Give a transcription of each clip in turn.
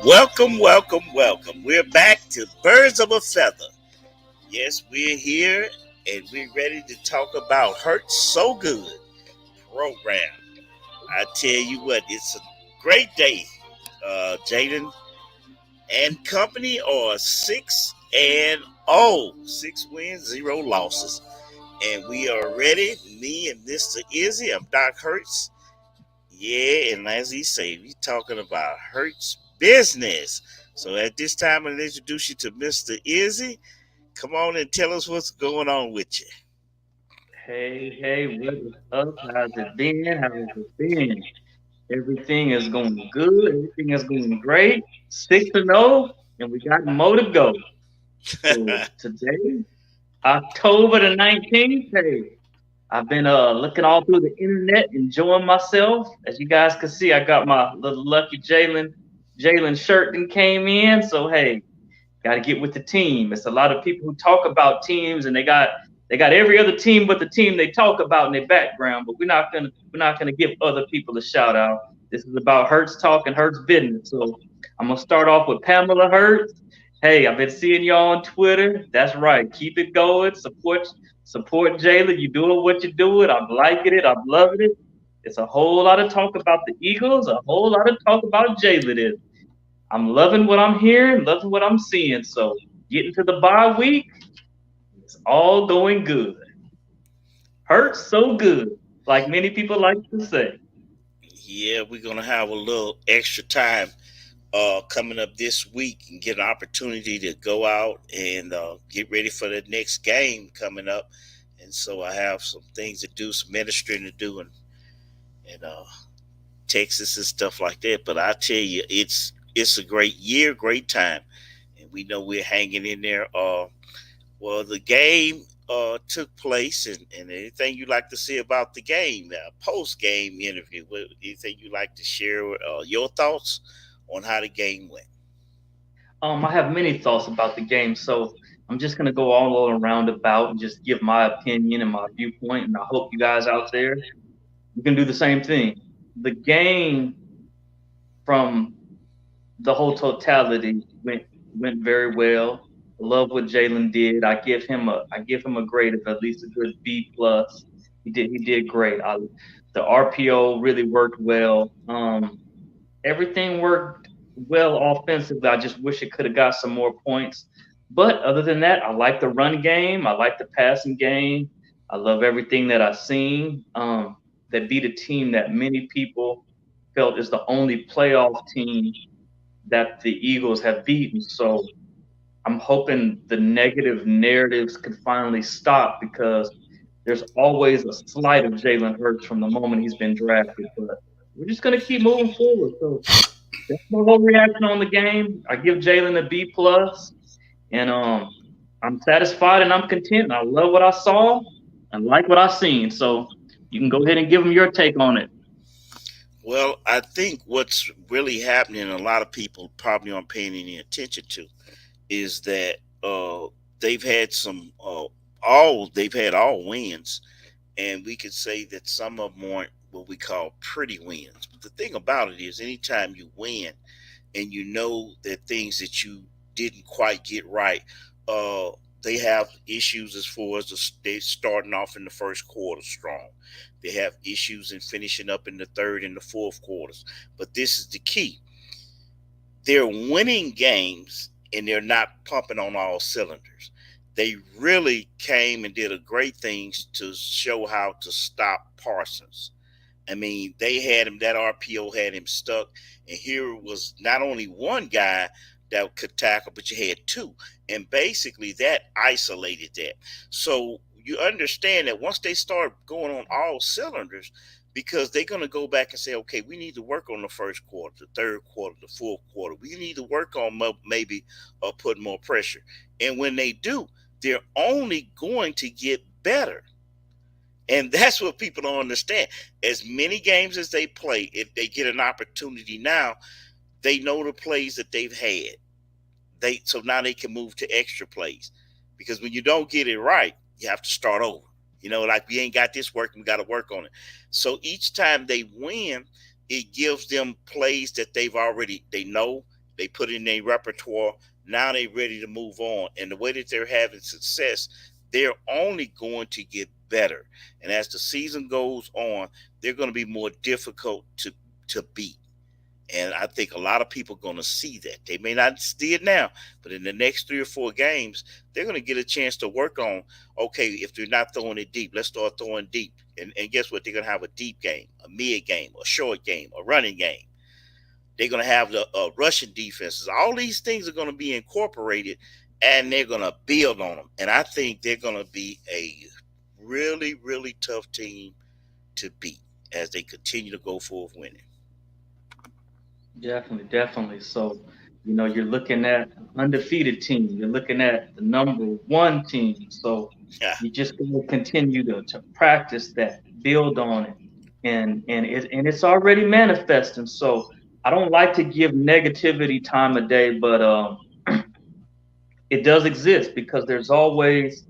Welcome, welcome, welcome. We're back to Birds of a Feather. Yes, we're here and we're ready to talk about Hurt So Good program. I tell you what, it's a great day. Jalen and company are 6-0, 6 wins, 0 losses. And we are ready. Me and Mr. Izzy, I'm Doc Hertz. Yeah, and as he say, we talking about Hertz business. So at this time, I'll introduce you to Mr. Izzy. Come on and tell us what's going on with you. Hey, what is up? How's it been? How's it been? Everything is going good. Everything is going great. 6-0, and we got more to go. So today, October the 19th, hey, I've been looking all through the internet, enjoying myself. As you guys can see, I got my little lucky Jalen shirt that came in. So hey, got to get with the team. It's a lot of people who talk about teams, and they got every other team but the team they talk about in their background. But we're not gonna give other people a shout out. This is about Hertz talk and Hertz business. So I'm gonna start off with Pamela Hertz. Hey, I've been seeing y'all on Twitter. That's right. Keep it going. Support Jalen. You doing what you're doing. I'm liking it. I'm loving it. It's a whole lot of talk about the Eagles, a whole lot of talk about Jalen. I'm loving what I'm hearing, loving what I'm seeing. So getting to the bye week, it's all going good. Hurts so good, like many people like to say. Yeah, we're gonna have a little extra time coming up this week and get an opportunity to go out and get ready for the next game coming up. And so I have some things to do, some ministering to do, and Texas and stuff like that. But I tell you, it's a great year, great time, and we know we're hanging in there. Well, the game took place, and anything you like to say about the game, post game interview, anything you like to share, your thoughts on how the game went. I have many thoughts about the game, so I'm just gonna go all around about and just give my opinion and my viewpoint, and I hope you guys out there you can do the same thing. The game from the whole totality went very well. Love what Jalen did. I give him a grade of at least a good B plus. He did great. The RPO really worked well. Everything worked well offensively. I just wish it could have got some more points. But other than that, I like the run game. I like the passing game. I love everything that I've seen. That beat a team that many people felt is the only playoff team that the Eagles have beaten. So I'm hoping the negative narratives could finally stop because there's always a slight of Jalen Hurts from the moment he's been drafted. But we're just gonna keep moving forward. So that's my whole reaction on the game. I give Jalen a B plus, and I'm satisfied and I'm content. I love what I saw and like what I seen. So you can go ahead and give them your take on it. Well, I think what's really happening, and a lot of people probably aren't paying any attention to, is that they've had all wins, and we could say that some of them aren't what we call pretty wins. But the thing about it is, anytime you win and you know that things that you didn't quite get right, uh, they have issues as far as they starting off in the first quarter strong. They have issues in finishing up in the third and the fourth quarters. But this is the key: they're winning games and they're not pumping on all cylinders. They really came and did a great things to show how to stop Parsons. I mean, they had him, that RPO had him stuck. And here was not only one guy that could tackle, but you had two. And basically that isolated that. So you understand that once they start going on all cylinders, because they're going to go back and say, okay, we need to work on the first quarter, the third quarter, the fourth quarter. We need to work on maybe putting more pressure. And when they do, they're only going to get better. And that's what people don't understand. As many games as they play, if they get an opportunity now, they know the plays that they've had. So now they can move to extra plays. Because when you don't get it right, you have to start over. Like we ain't got this working, we got to work on it. So each time they win, It gives them plays that they know, they put in their repertoire. Now they're ready to move on, and the way that they're having success, they're only going to get better. And as the season goes on, they're going to be more difficult to beat. And I think a lot of people are going to see that. They may not see it now, but in the next 3 or 4 games, they're going to get a chance to work on, okay, if they're not throwing it deep, let's start throwing deep. And guess what? They're going to have a deep game, a mid game, a short game, a running game. They're going to have the rushing defenses. All these things are going to be incorporated, and they're going to build on them. And I think they're going to be a really, really tough team to beat as they continue to go forward winning. Definitely, definitely. So, you're looking at an undefeated team. You're looking at the number one team. So Yeah. you just going to continue to practice that, build on it, and it's already manifesting. So I don't like to give negativity time of day, but it does exist because there's always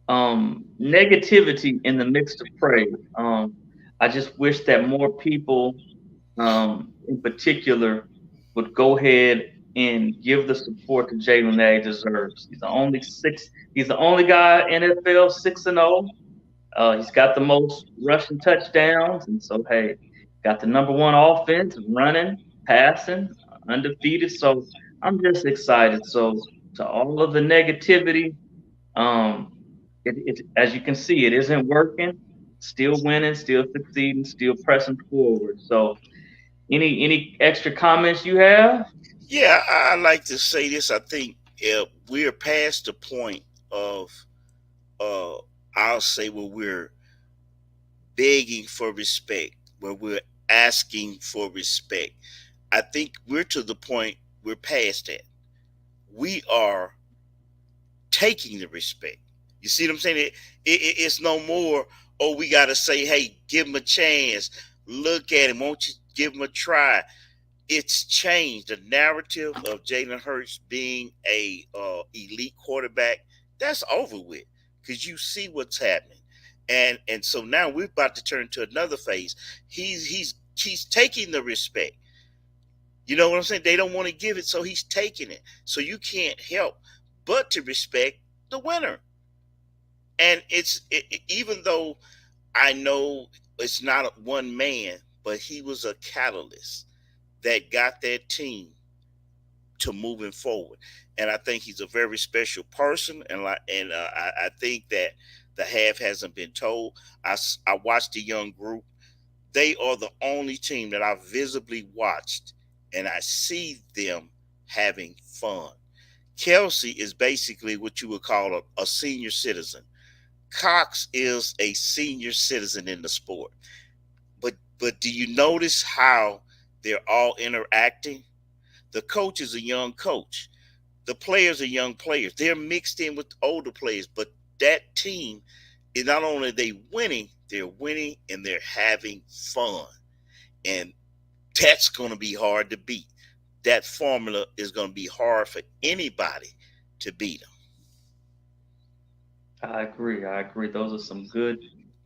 negativity in the midst of praise. I just wish that more people in particular would go ahead and give the support to Jalen that he deserves. He's the only guy in NFL 6-0. He's got the most rushing touchdowns, and so hey, got the number one offense, running, passing, undefeated. So I'm just excited. So to all of the negativity, um, it as you can see, it isn't working. Still winning, still succeeding, still pressing forward. So any extra comments you have? Yeah, I like to say this. I think we're past the point of, uh, I'll say, where we're begging for respect, where we're asking for respect. I think we're to the point, we're past that. We are taking the respect. You see what I'm saying? It's no more, oh, we got to say, hey, give him a chance. Look at him. Won't you give him a try? It's changed. The narrative of Jalen Hurts being a elite quarterback, that's over with, because you see what's happening, and so now we're about to turn to another phase. He's taking the respect. You know what I'm saying? They don't want to give it, so he's taking it. So you can't help but to respect the winner. And even though I know it's not one man, but he was a catalyst that got that team to moving forward. And I think he's a very special person. And I think that the half hasn't been told. I watched the young group. They are the only team that I visibly watched, and I see them having fun. Kelsey is basically what you would call a senior citizen. Cox is a senior citizen in the sport. But do you notice how they're all interacting? The coach is a young coach. The players are young players. They're mixed in with older players, but that team is not only they winning, they're winning and they're having fun. And that's going to be hard to beat. That formula is going to be hard for anybody to beat them. I agree. I agree. Those are some good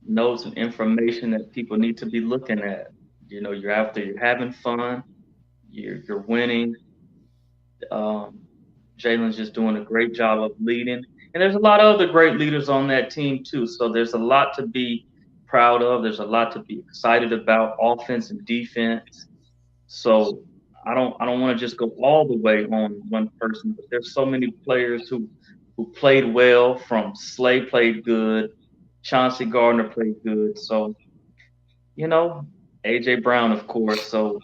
notes and information that people need to be looking at. You're out there, you're having fun, you're winning. Um, Jalen's just doing a great job of leading, and there's a lot of other great leaders on that team too. So there's a lot to be proud of. There's a lot to be excited about, offense and defense. So I don't want to just go all the way on one person, but there's so many players who played well. From Slay played good, Chauncey Gardner played good. So you know, AJ Brown, of course. So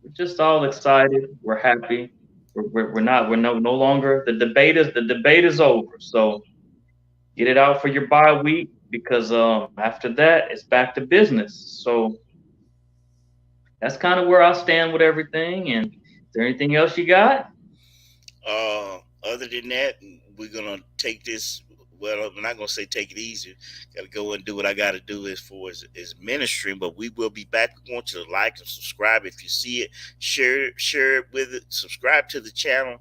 we're just all excited. We're happy. We're no longer the debate is over. So get it out for your bye week because after that it's back to business. So that's kind of where I stand with everything. And is there anything else you got? Other than that, we're gonna take this. Well, I'm not gonna say take it easy. Got to go and do what I got to do as far as ministry. But we will be back. We want you to like and subscribe if you see it. Share it with it. Subscribe to the channel,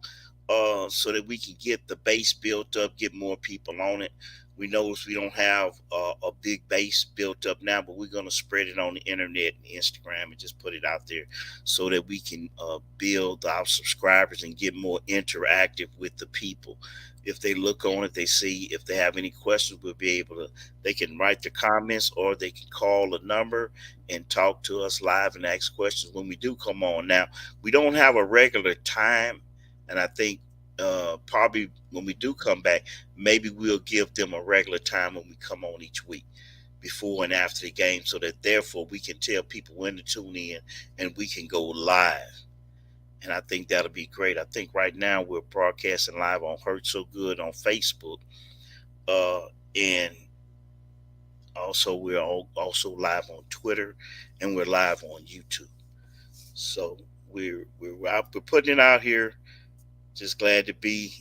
so that we can get the base built up, get more people on it. We notice we don't have a big base built up now, but we're going to spread it on the internet and Instagram and just put it out there so that we can build our subscribers and get more interactive with the people. If they look on it, they see if they have any questions, we'll be able to, they can write their comments or they can call a number and talk to us live and ask questions when we do come on. Now, we don't have a regular time, and I think probably when we do come back, maybe we'll give them a regular time when we come on each week before and after the game so that therefore we can tell people when to tune in and we can go live. And I think that'll be great. I think right now we're broadcasting live on Hurt So Good on Facebook. And also we're also live on Twitter and we're live on YouTube. So we're putting it out here. Just glad to be.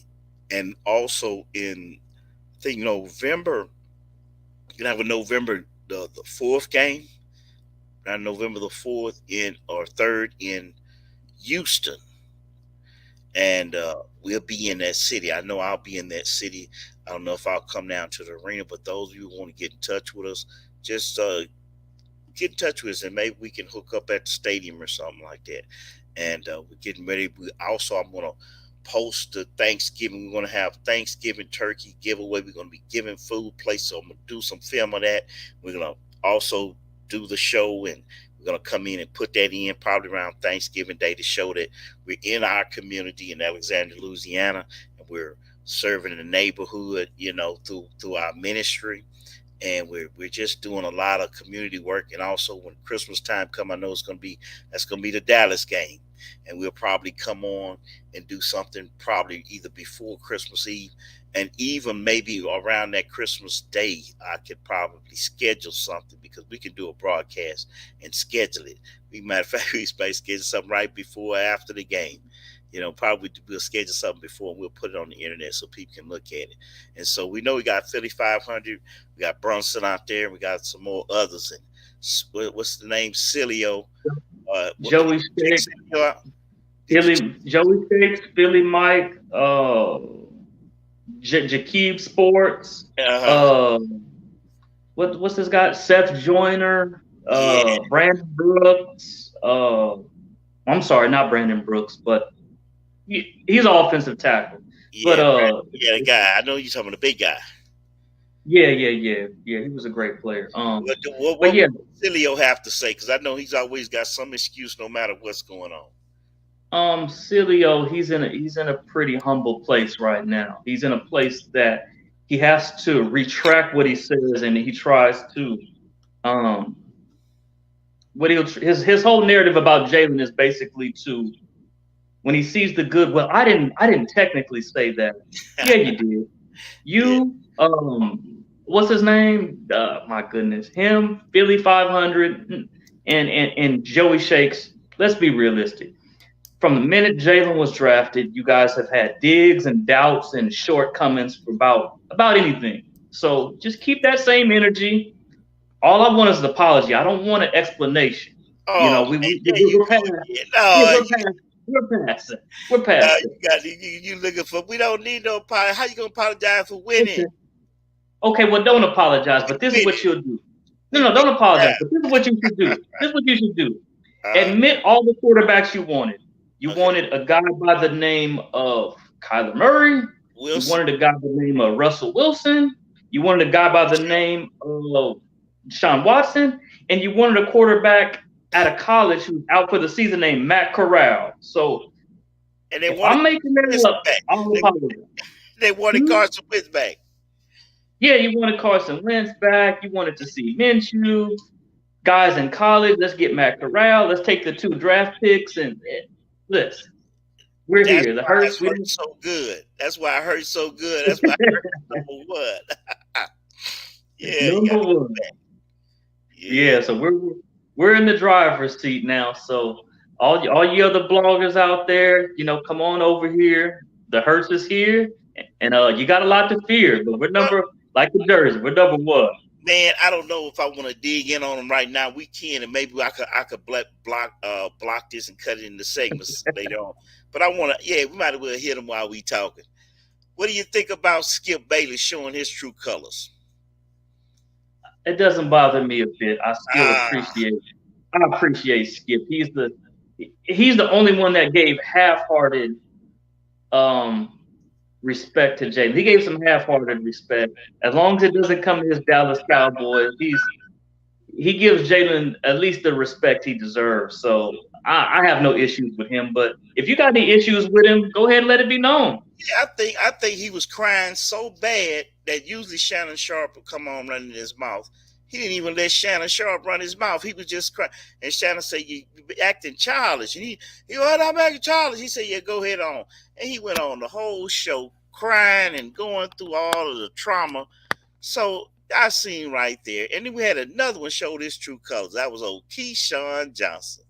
And also in I think November, you have a November the fourth game, on November the fourth in or third in Houston, and we'll be in that city. I know I'll be in that city. I don't know if I'll come down to the arena, but those of you who want to get in touch with us, just get in touch with us, and maybe we can hook up at the stadium or something like that. And we're getting ready. I'm going to post the Thanksgiving. We're going to have Thanksgiving turkey giveaway. We're going to be giving food place. So I'm going to do some film of that. We're going to also do the show, and we're going to come in and put that in probably around Thanksgiving Day to show that we're in our community in Alexandria, Louisiana, and we're serving the neighborhood, through our ministry. And we're just doing a lot of community work. And also when Christmas time come, I know that's gonna be the Dallas game, and we'll probably come on and do something probably either before Christmas Eve, and even maybe around that Christmas Day. I could probably schedule something because we can do a broadcast and schedule it. We matter of fact, we might schedule something right before or after the game. Probably we'll schedule something before and we'll put it on the internet so people can look at it. And so we know we got Philly 500, we got Brunson out there, and we got some more others. And what's the name? Cilio. Joey Shakes, Joey Shakes, Philly Mike, Jakib Sports, Uh-huh. what's this guy? Seth Joyner, Yeah, Brandon Brooks. I'm sorry, not Brandon Brooks, but he's an offensive tackle. But yeah, right. Yeah, the guy. I know you're talking about the big guy. yeah. He was a great player. What But yeah, would Cilio have to say? Because I know he's always got some excuse no matter what's going on. Cilio, he's in a pretty humble place right now. He's in a place that he has to retract what he says, and he tries to um his whole narrative about Jalen is basically to when he sees the good. Well, I didn't technically say that. Yeah, you did. Yeah. You what's his name? My goodness, him, Philly 500, and Joey Shakes. Let's be realistic. From the minute Jalen was drafted, you guys have had digs and doubts and shortcomings for about anything. So just keep that same energy. All I want is an apology. I don't want an explanation. You Oh know, man, there you we're go. past. Yeah, Yeah, no, we're past it. We're past it. you got you looking for. We don't need no apology. How you gonna apologize for winning? Listen, okay, well, don't apologize, We but this is what winning. you'll do. No, We no, winning don't apologize, now. but this is what you should do. This is what you should do. Uh, Admit all the quarterbacks you wanted. You okay, wanted a guy by the name of Kyler Murray. You Wilson. wanted a guy by the name of Russell Wilson. You wanted a guy by the name of Deshaun Watson. And you wanted a quarterback out of college who's out for the season named Matt Corral. So And they if wanted I'm making that Wentz up, back. I'll They, apologize. they wanted Hmm? Carson Wentz back. Yeah, you wanted Carson Wentz back. You wanted to see Minshew. Guys in college, let's get Matt Corral. Let's take the two draft picks and listen. We're That's here. The why it Hurts, we hurt don't. so good. That's why it hurt so good. That's why it hurt number one. Yeah, you Number got to go one. back. Yeah. Yeah, so we're in the driver's seat now. So all you other bloggers out there, come on over here. The Hurts is here, and you got a lot to fear, but we're Well, number like the Jersey. We're number one. man, I don't know if I want to dig in on them right now. We can, and maybe I could block this and cut it into segments later on. But I want to, yeah, we might as well hit them while we talking. What do you think about Skip Bayless showing his true colors? It doesn't bother me a bit. Ah, I appreciate Skip. He's the only one that gave half-hearted um respect to Jalen. He gave some half-hearted respect. As long as it doesn't come to his Dallas Cowboys, he gives Jalen at least the respect he deserves. So I have no issues with him. But if you got any issues with him, go ahead and let it be known. yeah, I think he was crying so bad that usually Shannon Sharp would come on running his mouth. He didn't even let Shannon Sharp run his mouth. He was just crying. And Shannon said, "You acting childish." And he what, I'm acting childish. He said, "Yeah, go ahead on." And he went on the whole show crying and going through all of the trauma. So I seen right there. And then we had another one show his true colors. That was old Keyshawn Johnson.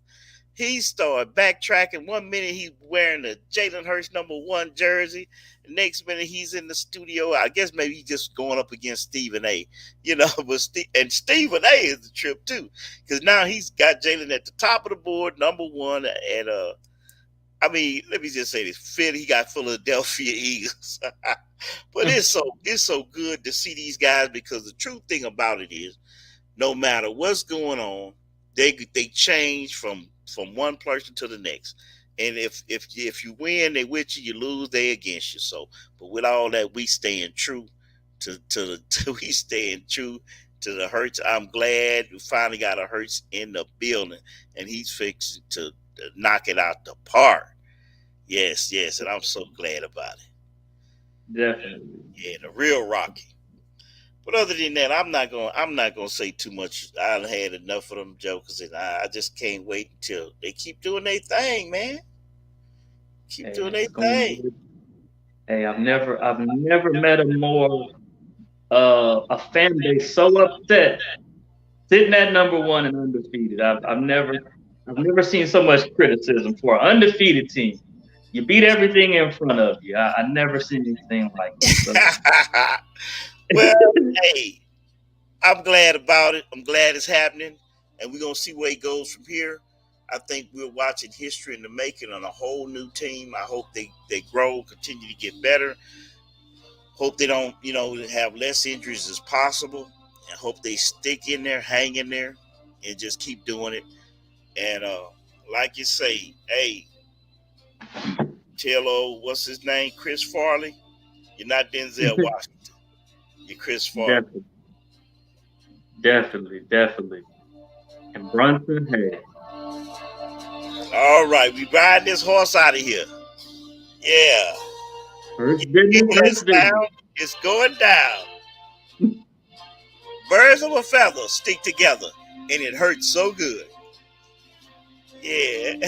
He started backtracking. One minute he's wearing the Jalen Hurts #1 jersey. The next minute he's in the studio. I guess maybe he's just going up against Stephen A. But and Stephen A is the trip too, because now he's got Jalen at the top of the board, #1, and I mean, let me just say this: he got Philadelphia Eagles. But it's so good to see these guys, because the true thing about it is, no matter what's going on, they change from one person to the next. And if you win, they with you. You lose, they against you. So, but with all that, we staying true we staying true to the Hurts. I'm glad we finally got a Hurts in the building, and he's fixing to knock it out the park. Yes, yes, and I'm so glad about it. Definitely. Yeah, the real Rocky. But other than that, I'm not gonna say too much. I've had enough of them jokers, and I just can't wait until they keep doing their thing, man. Keep Hey, doing their it's going thing. good. Hey, I've never met a fan base so upset sitting at #1 and undefeated. I've never seen so much criticism for an undefeated team. You beat everything in front of you. I never seen anything like it. So Well, hey, I'm glad about it. I'm glad it's happening, and we're gonna see where it goes from here. I think we're watching history in the making on a whole new team. I hope they grow, continue to get better. Hope they don't, have less injuries as possible. And hope they stick in there, hang in there, and just keep doing it. And like you say, hey, tell what's his name, Chris Farley. You're not Denzel Washington. You're Chris Farley. definitely, definitely, definitely. And Brunson, hey, All right, we riding this horse out of here. Yeah. first You business, hear that first business. sound? It's going down. Birds of a feather stick together, and it hurts so good. Yeah.